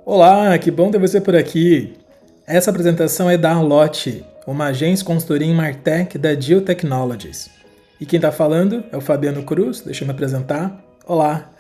Olá, que bom ter você por aqui. Essa apresentação é da Allote, uma agência de consultoria em Martech da Deal Technologies. E quem está falando é o Fabiano Cruz, deixa eu me apresentar. Olá!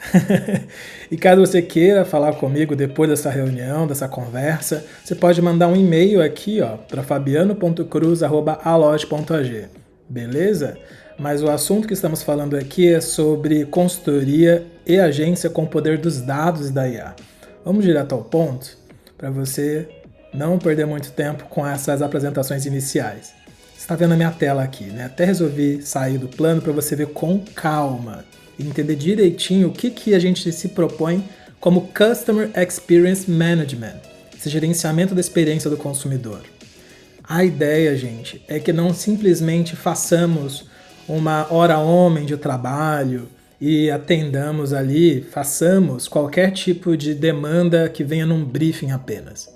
E caso você queira falar comigo depois dessa reunião, dessa conversa, você pode mandar um e-mail aqui para fabiano.cruz@allote.ag, beleza? Mas o assunto que estamos falando aqui é sobre consultoria e agência com o poder dos dados da IA. Vamos direto ao ponto, para você não perder muito tempo com essas apresentações iniciais. Você está vendo a minha tela aqui, né? Até resolvi sair do plano para você ver com calma e entender direitinho o que a gente se propõe como Customer Experience Management, esse gerenciamento da experiência do consumidor. A ideia, gente, é que não simplesmente façamos uma hora homem de trabalho e atendamos ali, façamos qualquer tipo de demanda que venha num briefing apenas.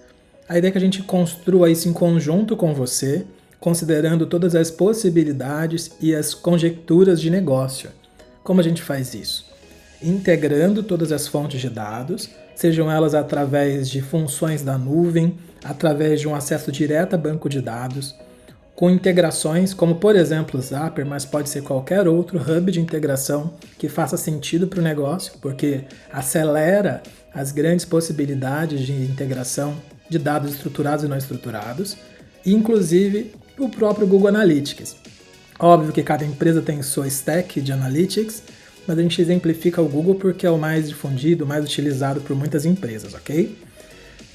A ideia é que a gente construa isso em conjunto com você, considerando todas as possibilidades e as conjecturas de negócio. Como a gente faz isso? Integrando todas as fontes de dados, sejam elas através de funções da nuvem, através de um acesso direto a banco de dados, com integrações como, por exemplo, o Zapier, mas pode ser qualquer outro hub de integração que faça sentido para o negócio, porque acelera as grandes possibilidades de integração de dados estruturados e não estruturados, e inclusive o próprio Google Analytics. Óbvio que cada empresa tem sua stack de Analytics, mas a gente exemplifica o Google porque é o mais difundido, mais utilizado por muitas empresas, ok?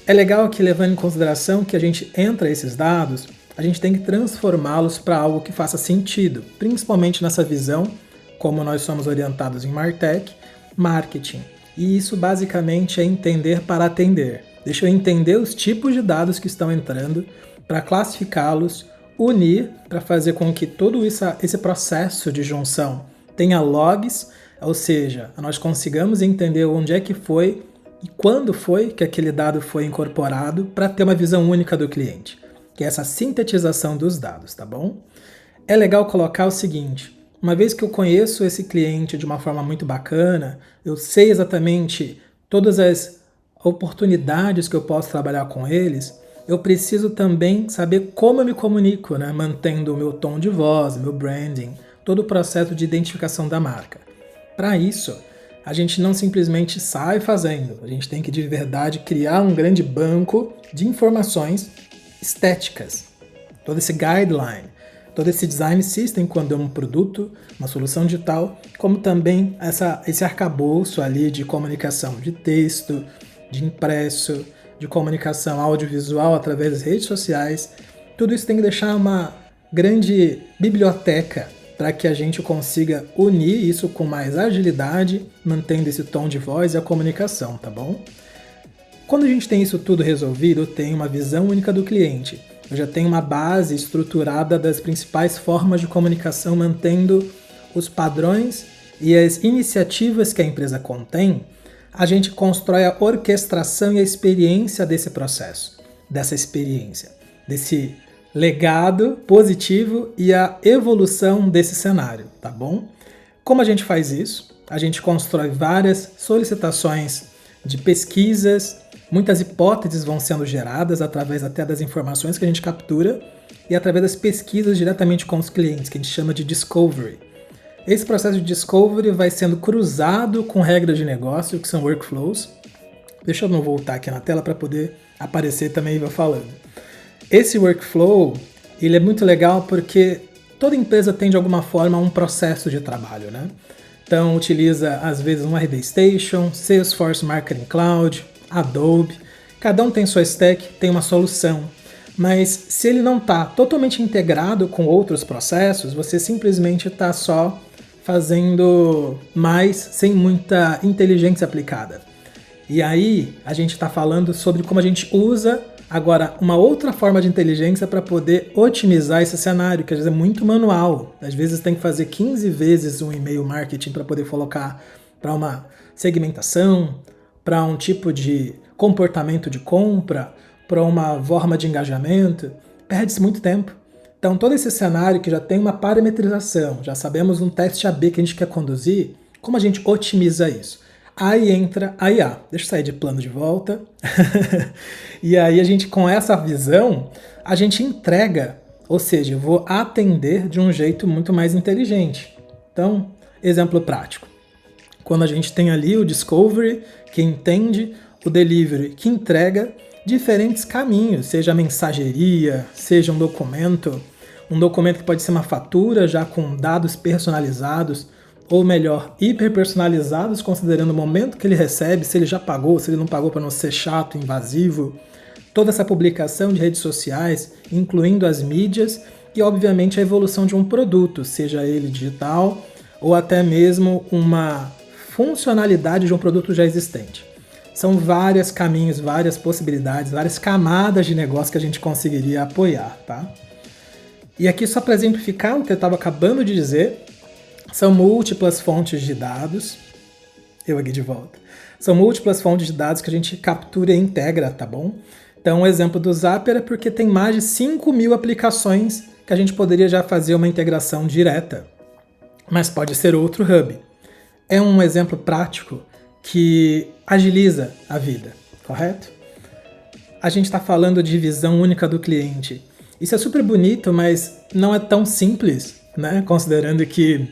É legal que, levando em consideração que a gente entra esses dados, a gente tem que transformá-los para algo que faça sentido, principalmente nessa visão, como nós somos orientados em Martech, marketing. E isso basicamente é entender para atender. Deixa eu entender os tipos de dados que estão entrando, para classificá-los, unir, para fazer com que todo esse processo de junção tenha logs, ou seja, nós consigamos entender onde é que foi e quando foi que aquele dado foi incorporado para ter uma visão única do cliente, que é essa sintetização dos dados, tá bom? É legal colocar o seguinte, uma vez que eu conheço esse cliente de uma forma muito bacana, eu sei exatamente todas as oportunidades que eu posso trabalhar com eles, eu preciso também saber como eu me comunico, né? Mantendo o meu tom de voz, meu branding, todo o processo de identificação da marca. Para isso, a gente não simplesmente sai fazendo, a gente tem que de verdade criar um grande banco de informações estéticas, todo esse guideline, todo esse design system quando é um produto, uma solução digital, como também esse arcabouço ali de comunicação de texto, de impresso, de comunicação audiovisual através das redes sociais. Tudo isso tem que deixar uma grande biblioteca para que a gente consiga unir isso com mais agilidade, mantendo esse tom de voz e a comunicação, tá bom? Quando a gente tem isso tudo resolvido, eu tenho uma visão única do cliente. Eu já tenho uma base estruturada das principais formas de comunicação, mantendo os padrões e as iniciativas que a empresa contém. A gente constrói a orquestração e a experiência desse processo, dessa experiência, desse legado positivo e a evolução desse cenário, tá bom? Como a gente faz isso? A gente constrói várias solicitações de pesquisas, muitas hipóteses vão sendo geradas através até das informações que a gente captura e através das pesquisas diretamente com os clientes, que a gente chama de discovery. Esse processo de discovery vai sendo cruzado com regras de negócio, que são workflows. Deixa eu não voltar aqui na tela para poder aparecer também e eu falando. Esse workflow, ele é muito legal porque toda empresa tem de alguma forma um processo de trabalho, né? Então utiliza às vezes um RD Station, Salesforce Marketing Cloud, Adobe. Cada um tem sua stack, tem uma solução. Mas se ele não está totalmente integrado com outros processos, você simplesmente está só fazendo mais sem muita inteligência aplicada. E aí a gente está falando sobre como a gente usa agora uma outra forma de inteligência para poder otimizar esse cenário, que às vezes é muito manual. Às vezes tem que fazer 15 vezes um e-mail marketing para poder colocar para uma segmentação, para um tipo de comportamento de compra, para uma forma de engajamento. Perde-se muito tempo. Então todo esse cenário que já tem uma parametrização, já sabemos um teste AB que a gente quer conduzir, como a gente otimiza isso? Aí entra a IA. Deixa eu sair de plano de volta. E aí a gente, com essa visão, a gente entrega, ou seja, eu vou atender de um jeito muito mais inteligente. Então, exemplo prático. Quando a gente tem ali o discovery, que entende, o delivery, que entrega diferentes caminhos, seja a mensageria, seja um documento que pode ser uma fatura já com dados personalizados, ou melhor, hiperpersonalizados, considerando o momento que ele recebe, se ele já pagou, se ele não pagou para não ser chato, invasivo. Toda essa publicação de redes sociais, incluindo as mídias e, obviamente, a evolução de um produto, seja ele digital ou até mesmo uma funcionalidade de um produto já existente. São vários caminhos, várias possibilidades, várias camadas de negócio que a gente conseguiria apoiar, tá? E aqui, só para exemplificar o que eu estava acabando de dizer, são múltiplas fontes de dados. Eu aqui de volta. São múltiplas fontes de dados que a gente captura e integra, tá bom? Então, o exemplo do Zapier é porque tem mais de 5.000 aplicações que a gente poderia já fazer uma integração direta. Mas pode ser outro hub. É um exemplo prático que agiliza a vida, correto? A gente está falando de visão única do cliente. Isso é super bonito, mas não é tão simples, né? Considerando que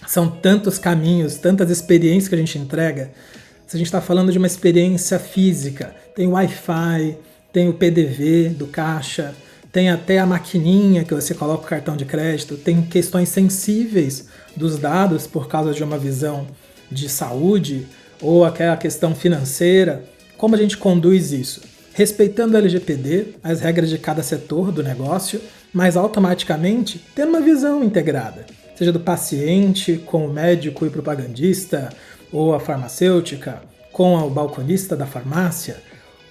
são tantos caminhos, tantas experiências que a gente entrega. Se a gente está falando de uma experiência física, tem o Wi-Fi, tem o PDV do caixa, tem até a maquininha que você coloca o cartão de crédito, tem questões sensíveis dos dados por causa de uma visão de saúde ou aquela questão financeira. Como a gente conduz isso? Respeitando o LGPD, as regras de cada setor do negócio, mas automaticamente tendo uma visão integrada, seja do paciente com o médico e propagandista, ou a farmacêutica com o balconista da farmácia.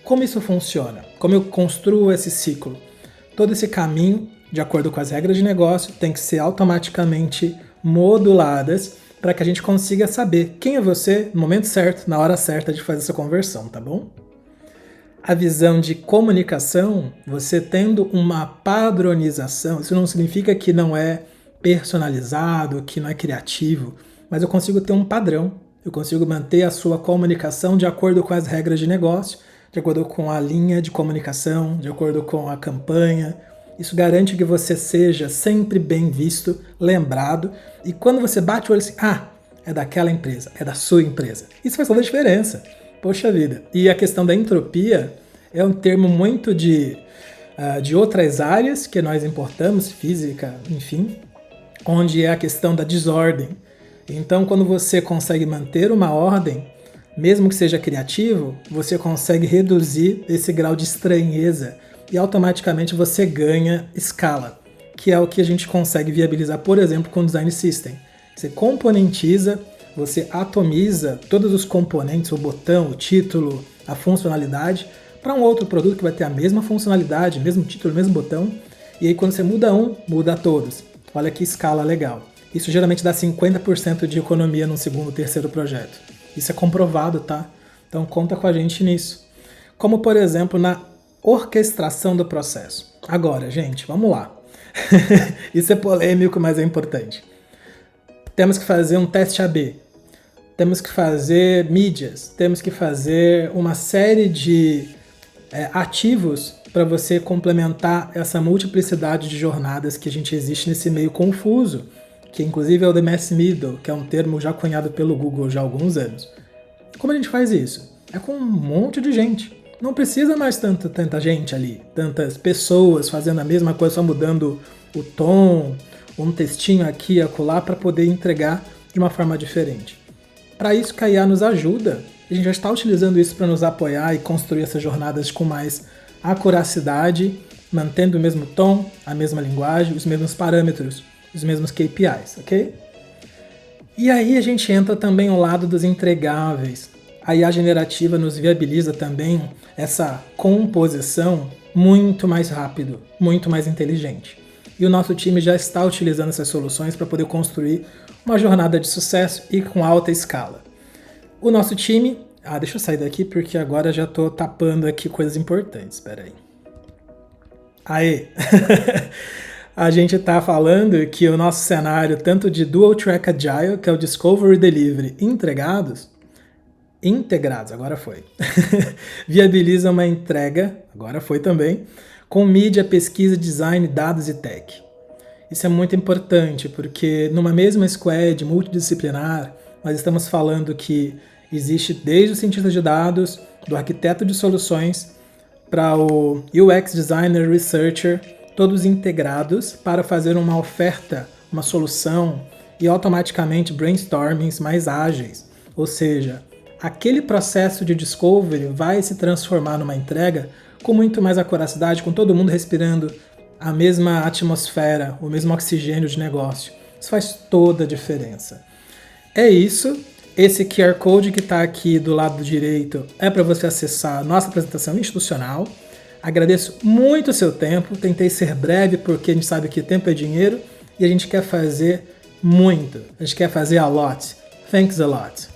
Como isso funciona? Como eu construo esse ciclo? Todo esse caminho, de acordo com as regras de negócio, tem que ser automaticamente moduladas para que a gente consiga saber quem é você no momento certo, na hora certa de fazer essa conversão, tá bom? A visão de comunicação, você tendo uma padronização, isso não significa que não é personalizado, que não é criativo, mas eu consigo ter um padrão, eu consigo manter a sua comunicação de acordo com as regras de negócio, de acordo com a linha de comunicação, de acordo com a campanha. Isso garante que você seja sempre bem visto, lembrado, e quando você bate o olho assim, é daquela empresa, é da sua empresa. Isso faz toda a diferença. Poxa vida. E a questão da entropia é um termo muito de outras áreas que nós importamos, física, enfim, onde é a questão da desordem. Então, quando você consegue manter uma ordem, mesmo que seja criativo, você consegue reduzir esse grau de estranheza e automaticamente você ganha escala, que é o que a gente consegue viabilizar, por exemplo, com o Design System. Você componentiza, você atomiza todos os componentes, o botão, o título, a funcionalidade, para um outro produto que vai ter a mesma funcionalidade, mesmo título, mesmo botão, e aí quando você muda um, muda todos. Olha que escala legal. Isso geralmente dá 50% de economia no segundo, terceiro projeto. Isso é comprovado, tá? Então conta com a gente nisso. Como, por exemplo, na orquestração do processo. Agora, gente, vamos lá. Isso é polêmico, mas é importante. Temos que fazer um teste AB. Temos que fazer mídias. Temos que fazer uma série de ativos para você complementar essa multiplicidade de jornadas que a gente existe nesse meio confuso, que inclusive é o The Mass Middle, que é um termo já cunhado pelo Google já há alguns anos. Como a gente faz isso? É com um monte de gente. Não precisa mais tanta gente ali, tantas pessoas fazendo a mesma coisa, só mudando o tom, um textinho aqui e acolá para poder entregar de uma forma diferente. Para isso, que a IA nos ajuda. A gente já está utilizando isso para nos apoiar e construir essas jornadas com mais acuracidade, mantendo o mesmo tom, a mesma linguagem, os mesmos parâmetros, os mesmos KPIs, ok? E aí a gente entra também ao lado dos entregáveis. A IA generativa nos viabiliza também essa composição muito mais rápido, muito mais inteligente. E o nosso time já está utilizando essas soluções para poder construir uma jornada de sucesso e com alta escala. O nosso time... deixa eu sair daqui porque agora já estou tapando aqui coisas importantes. Espera aí. Aê! A gente está falando que o nosso cenário, tanto de Dual Track Agile, que é o Discovery e Delivery, entregados, integrados, agora foi. Viabiliza uma entrega, agora foi também, com mídia, pesquisa, design, dados e tech. Isso é muito importante, porque numa mesma squad multidisciplinar, nós estamos falando que existe desde o cientista de dados, do arquiteto de soluções, para o UX designer, researcher, todos integrados para fazer uma oferta, uma solução e automaticamente brainstormings mais ágeis. Ou seja, aquele processo de discovery vai se transformar numa entrega com muito mais acuracidade, com todo mundo respirando a mesma atmosfera, o mesmo oxigênio de negócio. Isso faz toda a diferença. É isso. Esse QR Code que está aqui do lado direito é para você acessar a nossa apresentação institucional. Agradeço muito o seu tempo. Tentei ser breve porque a gente sabe que tempo é dinheiro e a gente quer fazer muito. A gente quer fazer a lot. Thanks a lot.